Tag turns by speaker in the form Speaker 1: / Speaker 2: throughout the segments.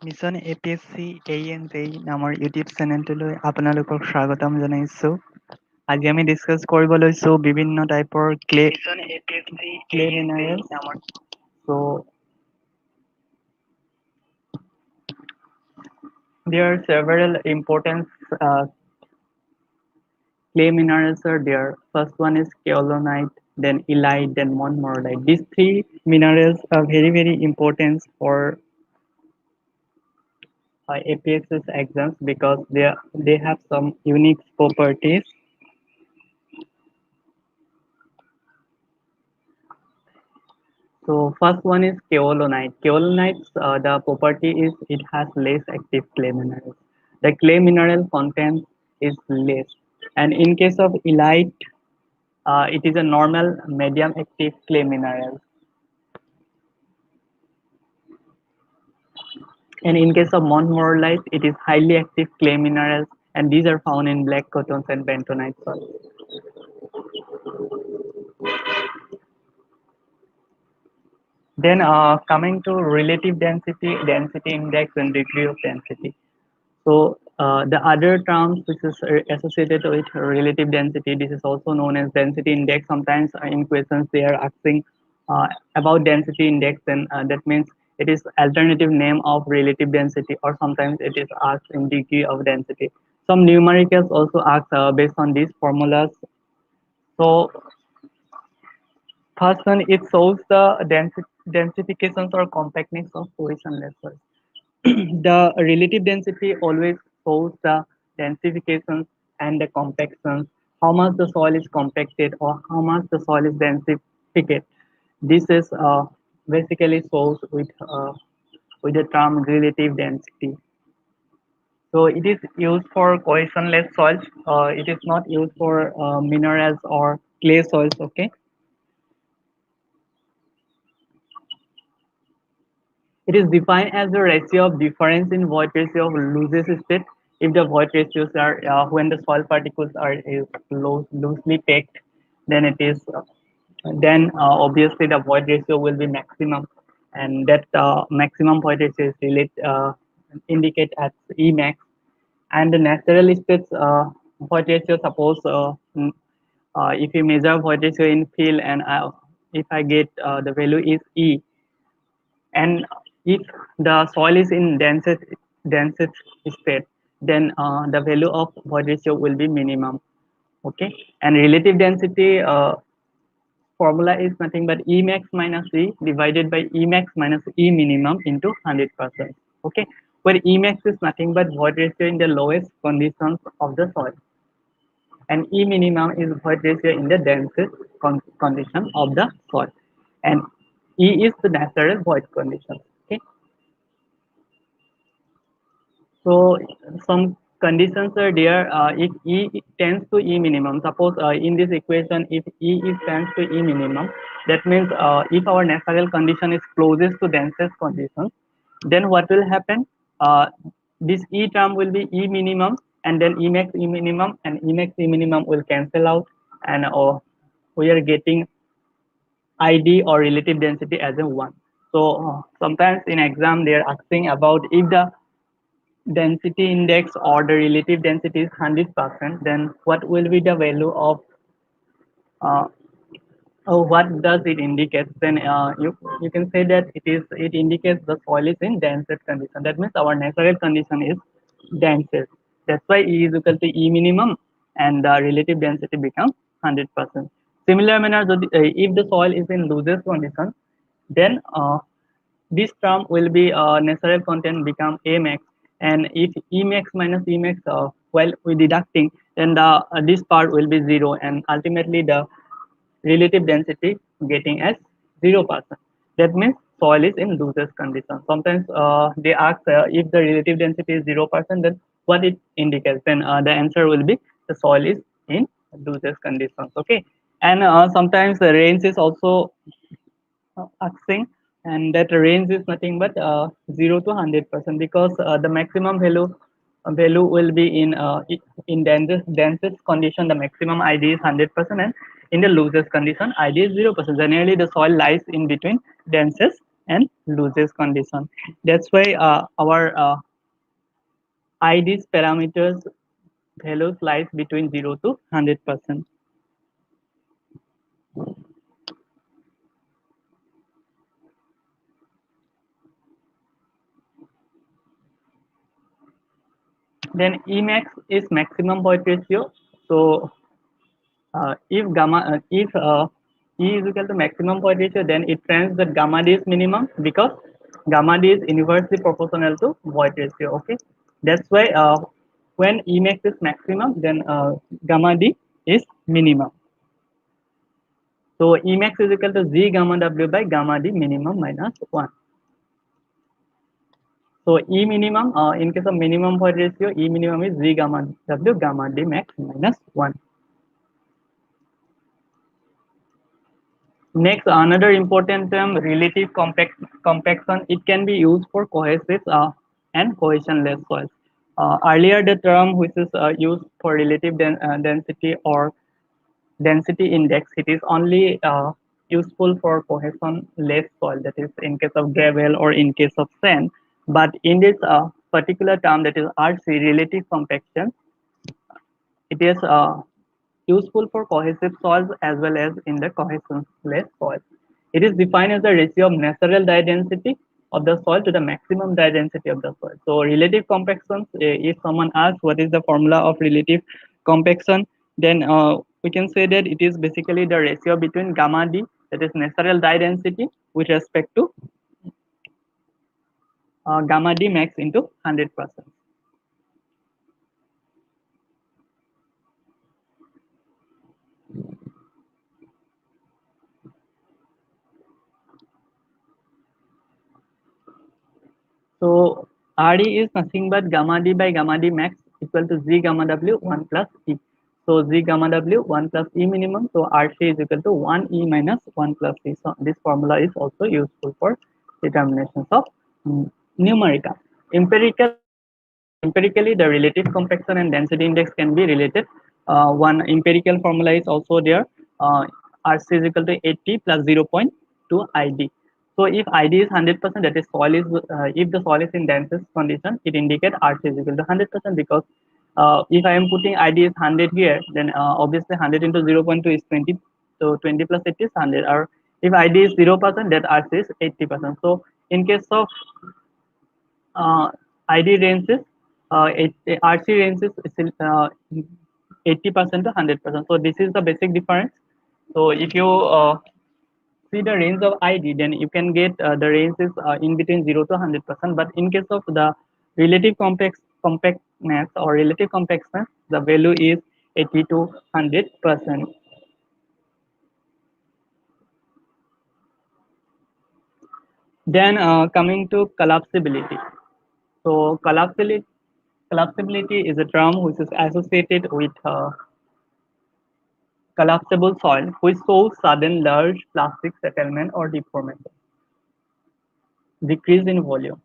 Speaker 1: Mission APSC ANJ নামৰ YouTube চেনেলটোলৈ আপোনালোকক স্বাগতম জনাইছো। আজি আমি ডিসকাস কৰিব লৈছো বিভিন্ন টাইপৰ clay minerals. So there are several important clay minerals are there. First one is kaolinite, then elite, then montmorillonite. These three minerals are very important for APSS exams because they have some unique properties. So first one is kaolinite. Kaolinite, the property is it has less active clay minerals. The clay mineral content is less, and in case of elite, it is a normal medium active clay mineral. And in case of montmorillonite, it is highly active clay minerals, and these are found in black cottons and bentonite soil. Then coming to relative density, density index, and degree of density. So the other terms which is associated with relative density, this is also known as density index. Sometimes in questions they are asking about density index, and that means it is alternative name of relative density, or sometimes it is asked in degree of density. Some numericals also asked based on these formulas. So first one, it shows the densifications or compactness of positionless soil. The relative density always shows the densifications and the compactions, how much the soil is compacted or how much the soil is densified. This is basically shows with the term relative density. So it is used for cohesionless soils. It is not used for minerals or clay soils. Okay. It is defined as the ratio of difference in void ratio of loosest state. If the void ratios are when the soil particles are loosely packed, then it is obviously the void ratio will be maximum, and that maximum void ratio is indicate as Emax. And the natural states void ratio, suppose if you measure void ratio in field, and if I get the value is E, and if the soil is in densest state, then the value of void ratio will be minimum. Okay, and relative density formula is nothing but E max minus E divided by E max minus E minimum into 100%. Okay, where E max is nothing but void ratio in the lowest conditions of the soil, and E minimum is void ratio in the densest condition of the soil, and E is the natural void condition. Okay, so some conditions are there. If E tends to E minimum, suppose in this equation, if E is tends to E minimum, that means if our natural condition is closest to densest condition, then what will happen? This E term will be E minimum, and then E max E minimum, and E max E minimum will cancel out, and we are getting ID or relative density as a 1. So sometimes in exam they are asking about if the density index or the relative density is 100%, then what will be the value of uh, what does it indicate? Then you can say that it indicates the soil is in densest condition. That means our natural condition is densest. That's why E is equal to E minimum, and the relative density becomes 100%. Similar manner, if the soil is in loosest condition, then this term will be natural content become A max, and if E max minus E max while we deducting, then the this part will be 0, and ultimately the relative density getting as 0%. That means soil is in loosest condition. Sometimes they ask if the relative density is 0%, then what it indicates? Then the answer will be the soil is in loosest conditions. Okay, and sometimes the range is also asking, and that range is nothing but 0 to 100%, because the maximum value will be in densest condition. The maximum ID is 100%, and in the loosest condition ID is 0%. Generally the soil lies in between densest and loses condition. That's why our ID's parameters values lies between 0 to 100%. Then Emax is maximum void ratio. So if E is equal to maximum void ratio, then it trends that gamma D is minimum because gamma D is inversely proportional to void ratio. Okay, that's why when Emax is maximum, then gamma D is minimum. So Emax is equal to Z gamma W by gamma D minimum minus 1. So E minimum, in case of minimum void ratio, E minimum is Z gamma W gamma D max minus 1. Next, another important term, relative compaction. It can be used for cohesive and cohesionless soils. Earlier, the term which is used for relative density or density index, it is only useful for cohesionless soil, that is in case of gravel or in case of sand. But in this particular term, that is RC, relative compaction, it is useful for cohesive soils as well as in the cohesionless soils. It is defined as the ratio of natural dye density of the soil to the maximum dye density of the soil. So relative compaction, if someone asks what is the formula of relative compaction, then we can say that it is basically the ratio between gamma D, that is natural dye density, with respect to gamma D max into 100%. So RD is nothing but gamma D by gamma D max equal to Z gamma W 1 plus E. So Z gamma W 1 plus E minimum. So RC is equal to 1 E minus 1 plus E. So this formula is also useful for determinations of numerical. Empirically, the relative compaction and density index can be related. One empirical formula is also there. RC is equal to 80 plus 0.2 ID. So if ID is 100%, that is soil is if the soil is in densest condition, it indicates RC is equal to 100% because if I am putting ID is 100 here, then obviously 100 into 0.2 is 20. So 20 plus 80 is 100. Or if ID is 0%, that RC is 80%. So in case of ID ranges, RC ranges 80% to 100%. So this is the basic difference. So if you see the range of ID, then you can get the range is in between 0 to 100%. But in case of the relative compactness or relative compactness, the value is 80 to 100%. Then coming to collapsibility. So collapsibility is a term which is associated with collapsible soil which shows sudden large plastic settlement or deformation, decrease in volume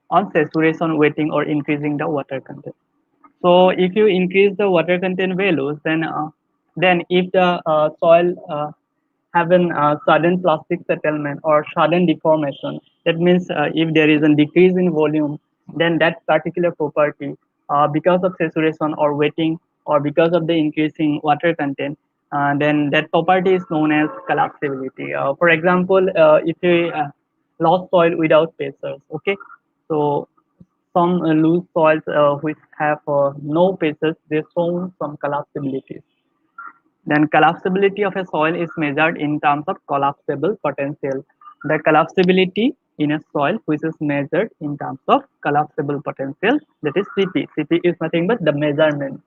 Speaker 1: on saturation, wetting, or increasing the water content. So if you increase the water content values, then if the soil have an sudden plastic settlement or sudden deformation, that means if there is a decrease in volume, then that particular property, because of saturation or wetting or because of the increasing water content, then that property is known as collapsibility. For example, if you lost soil without pacers, okay, so some loose soils which have no pacers, they show some collapsibilities. Then collapsibility of a soil is measured in terms of collapsible potential. The collapsibility in a soil which is measured in terms of collapsible potential, that is CP. CP is nothing but the measurement.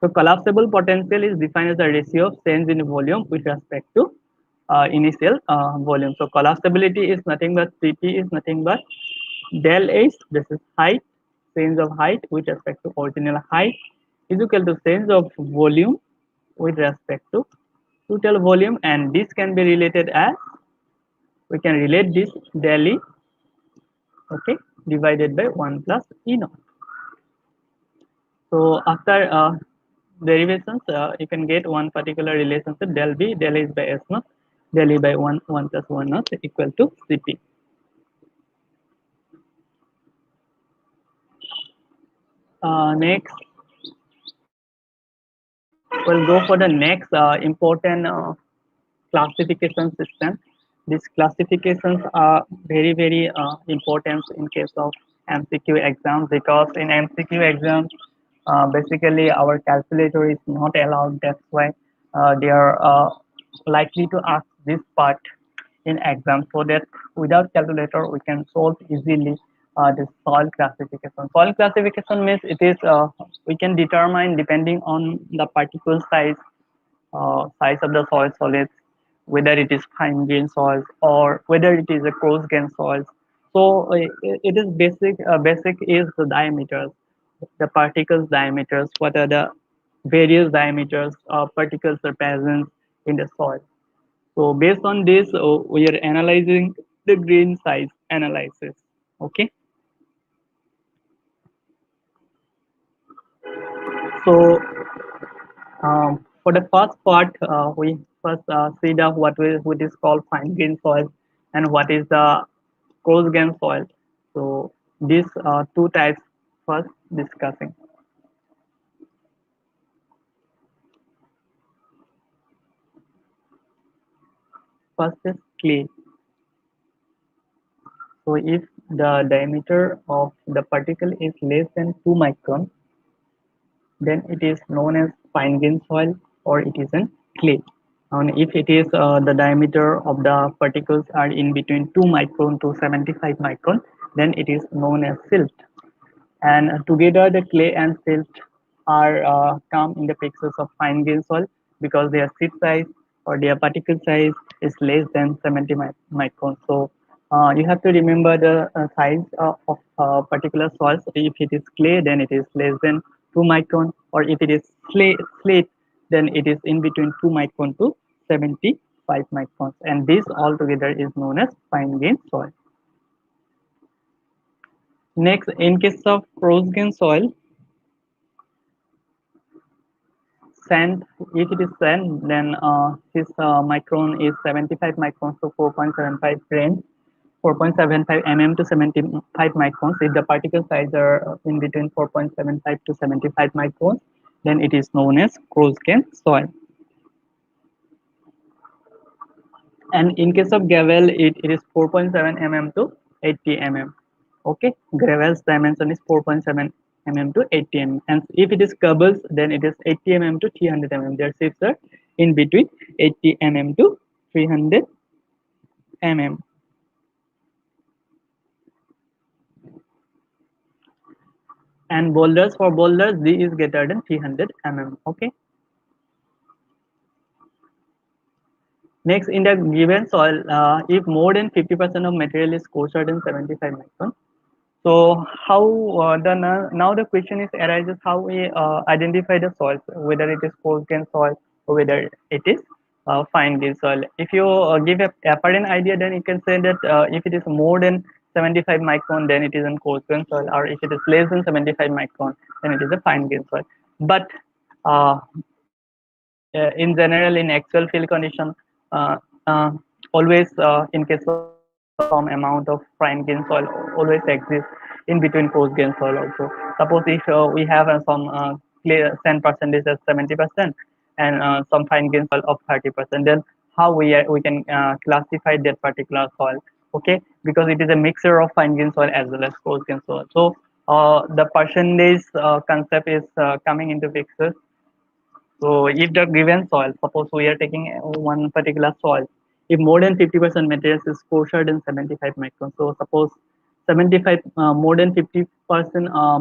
Speaker 1: So collapsible potential is defined as the ratio of change in volume with respect to initial volume. So collapsibility is nothing but CP is nothing but del H, this is height, change of height with respect to original height is equal to change of volume with respect to total volume, and this can be related as, we can relate this del E, okay, divided by 1 plus E naught. So after derivations, you can get one particular relationship del B, del H by S naught, del E by 1 plus 1 naught equal to Cp. Next, we'll go for the next important classification system. These classifications are very important in case of MCQ exams, because in MCQ exams, basically our calculator is not allowed. That's why they are likely to ask this part in exam, so that without calculator we can solve easily this soil classification. Soil classification means it is we can determine depending on the particle size of the soil solids, whether it is fine grain soils or whether it is a coarse grain soils. So it is basic. Basic is the diameters, the particles diameters. What are the various diameters of particles are present in the soil? So based on this, we are analyzing the grain size analysis. Okay. So for the first part, we first see the what is called fine grain soil and what is the coarse grain soil. So these two types first discussing. First is clay. So if the diameter of the particle is less than 2 micron, then it is known as fine grain soil or it is an clay. And if it is the diameter of the particles are in between 2 micron to 75 micron, then it is known as silt. And together the clay and silt are come in the pixels of fine grain soil because their seed size or their particle size is less than 70 microns. So you have to remember the size of particular soils. If it is clay, then it is less than 2 micron, or if it is slate, then it is in between 2 micron to 75 microns, and this altogether is known as fine grain soil. Next, in case of coarse grain soil, sand, if it is sand, then this micron is 75 microns to 4.75 range, 4.75 mm to 75 microns. If the particle size are in between 4.75 to 75 microns, then it is known as coarse grain soil. And in case of gravel, it is 4.7 mm to 80 mm. Okay, gravel's dimension is 4.7 mm to 80 mm, and if it is cobbles, then it is 80 mm to 300 mm. Their shapes are in between 80 mm to 300 mm. And boulders, for boulders, D is greater than 300 mm. Okay. Next, in the given soil, if more than 50% of material is coarser than 75 micron, so how now the question is arises how we identify the soils, whether it is coarse grain soil or whether it is fine grain soil. If you give a apparent idea, then you can say that if it is more than 75 micron, then it is a coarse grain soil, or if it is less than 75 micron, then it is a fine grain soil. But uh, in general, in actual field condition, uh, uh, always in case of some amount of fine grain soil always exists in between coarse grain soil also. Suppose if we have some clay sand percentage as 70% and some fine grain soil of 30%, then how we can classify that particular soil? Okay, because it is a mixture of fine grain soil as well as coarse grain soil. So the percentage concept is coming into picture. So if the given soil, suppose we are taking one particular soil, if more than 50% materials is coarser than 75 microns, so suppose 75 more than 50%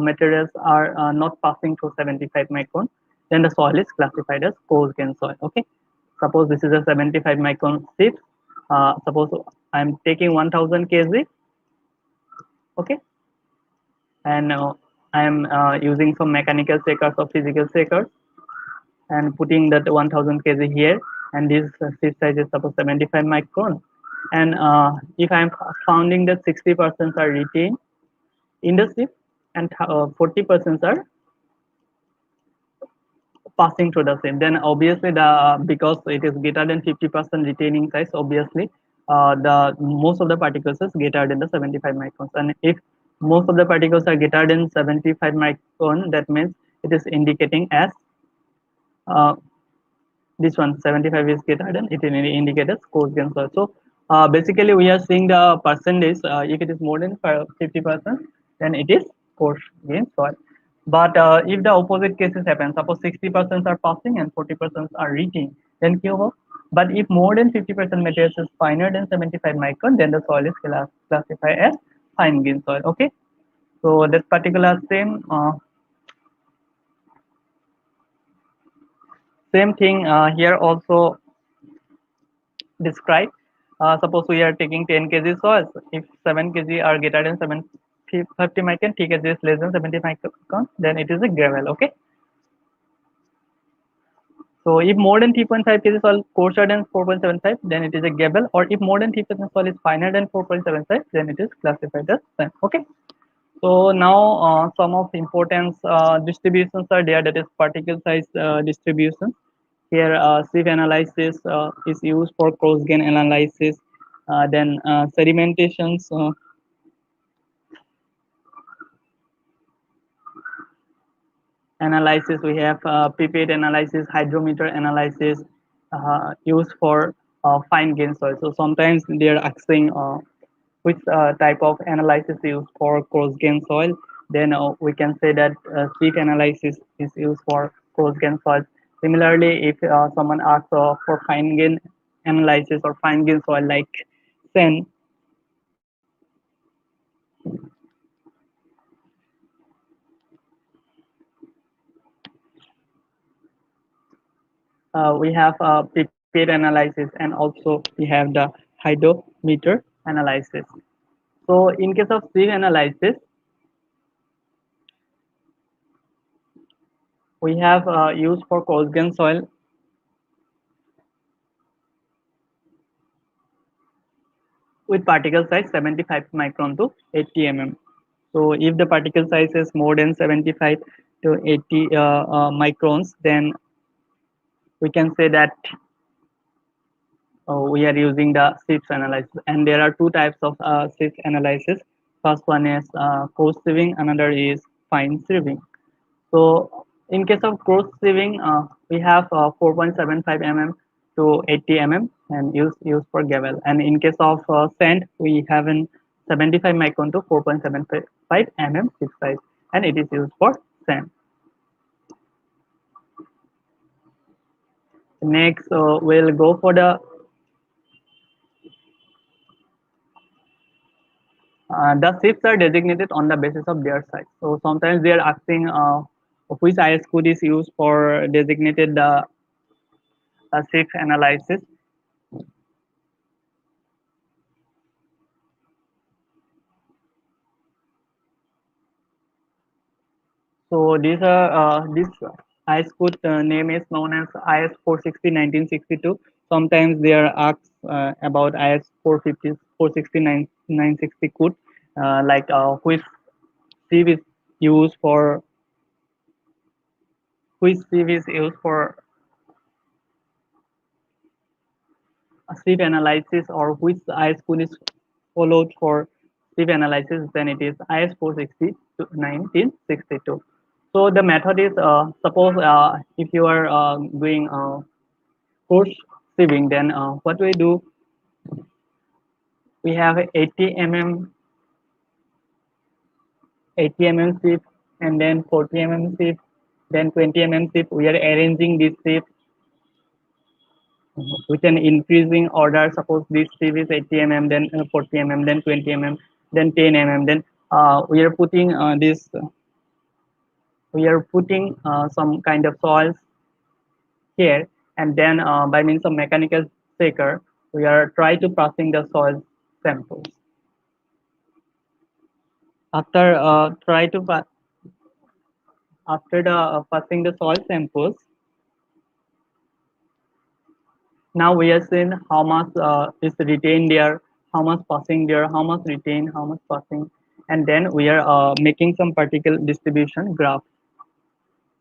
Speaker 1: materials are not passing through 75 micron, then the soil is classified as coarse grain soil. Okay, suppose this is a 75 micron sheet. Suppose I'm taking 1000 kg. Okay, and I'm using some mechanical shakers or physical shakers and putting that 1000 kg here, and this sheet size is suppose 75 micron, and if I'm founding that 60% are retained in the sheet and 40% are passing through the same, then obviously the because it is greater than 50% retaining size, obviously the most of the particles is greater than the 75 microns. And if Most of the particles are greater than 75 micron. That means it is indicating as uh, this one 75 is greater than it indicates as coarse grain soil. So basically we are seeing the percentage. If it is more than 50%, then it is coarse grain soil. But if the opposite cases happen, suppose 60% are passing and 40% are reaching, then क्या But if more than 50% materials is finer than 75 micron, then the soil is classified as fine grain soil. Okay, so this particular same thing here also describe. Suppose we are taking 10 kg soils. If 7 kg are greater than 750 micron, 3 kg is less than 70 micron, then it is a gravel. Okay. So if more than 3.5 kg soil coarser than 4.75, then it is a gravel. Or if more than 3% soil is finer than 4.75, then it is classified as sand. Okay. So now some of importance distributions are there. That is particle size distribution. Here, sieve analysis is used for cross grain analysis. Then sedimentations analysis. We have pipette analysis, hydrometer analysis used for fine grain soil. So sometimes they are asking which type of analysis used for coarse grain soil. Then we can say that sieve analysis is used for coarse grain soil. Similarly, if someone asks for fine grain analysis or fine grain soil like sand, we have pipette analysis, and also we have the hydrometer analysis. So in case of sieve analysis, we have used for coarse grain soil with particle size 75 micron to 80 mm. So if the particle size is more than 75 to 80 microns, then we can say that we are using the sieves analysis. And there are two types of sieve analysis. First one is coarse sieving, another is fine sieving. So in case of coarse sieving, we have 4.75 mm to 80 mm and used for gravel. And in case of sand, we have an 75 micron to 4.75 mm sieve size, and it is used for sand. Next, we'll go for the shifts are designated on the basis of their size. So sometimes they are asking which IS code is used for designated the shift analysis. So these are this IS code name is known as IS 460 1962. Sometimes they are asked about IS 450 460 960 code, like which sieve is used for which sieve is used for sieve analysis, or which IS code is followed for sieve analysis, then it is IS 460 to 1962. So the method is suppose if you are doing coarse sieving, then what we do, we have 80 mm 80 mm sieve, and then 40 mm sieve, then 20 mm sieve. We are arranging this sieve with an increasing order. Suppose this sieve is 80 mm, then 40 mm, then 20 mm, then 10 mm. Then we are putting this. We are putting some kind of soils here, and then by means of mechanical shaker, we are try to passing the soil samples. After try to after the passing the soil samples, now we are seeing how much is retained there, how much passing there, how much retained, how much passing, and then we are making some particle distribution graph.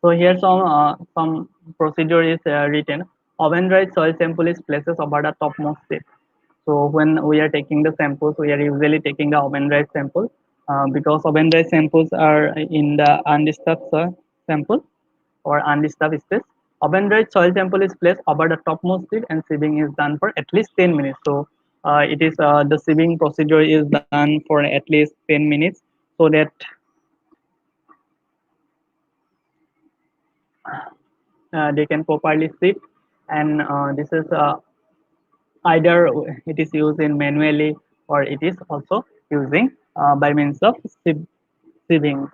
Speaker 1: So here some procedure is written. Oven dried soil sample is places over the topmost step. So when we are taking the samples, we are usually taking the oven dried sample. because oven-dry samples are in the undisturbed soil sample or undisturbed space. Oven-dried soil sample is placed over the topmost sieve and sieving is done for at least 10 minutes. So it is the sieving procedure is done for at least 10 minutes so that they can properly sieve. And this is either it is used in manually or it is also using by means of sieving.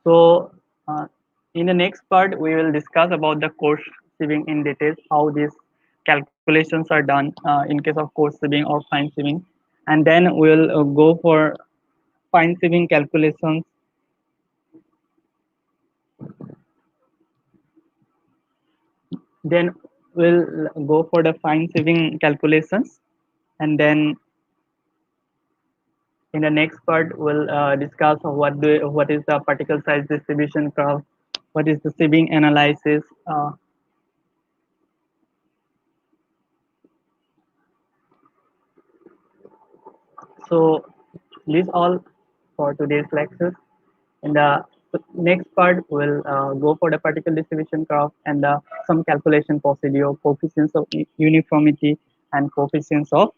Speaker 1: So, in the next part, we will discuss about the coarse sieving in details, how these calculations are done in case of coarse sieving or fine sieving, and then we'll go for fine sieving calculations. Then we'll go for the fine sieving calculations, and then in the next part, we'll discuss what is the particle size distribution curve, what is the sieving analysis. So this all for today's lecture. In the next part, we'll go for the particle distribution curve and some calculation procedure, coefficients of uniformity and coefficients of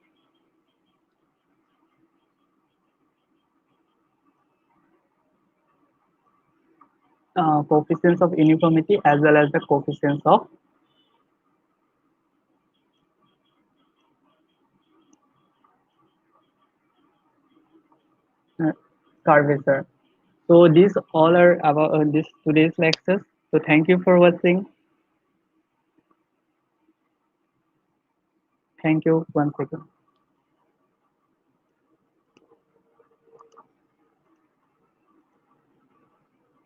Speaker 1: uniformity as well as the coefficients of uh, curvature. So these all are about this today's lectures. So thank you for watching. Thank you once again.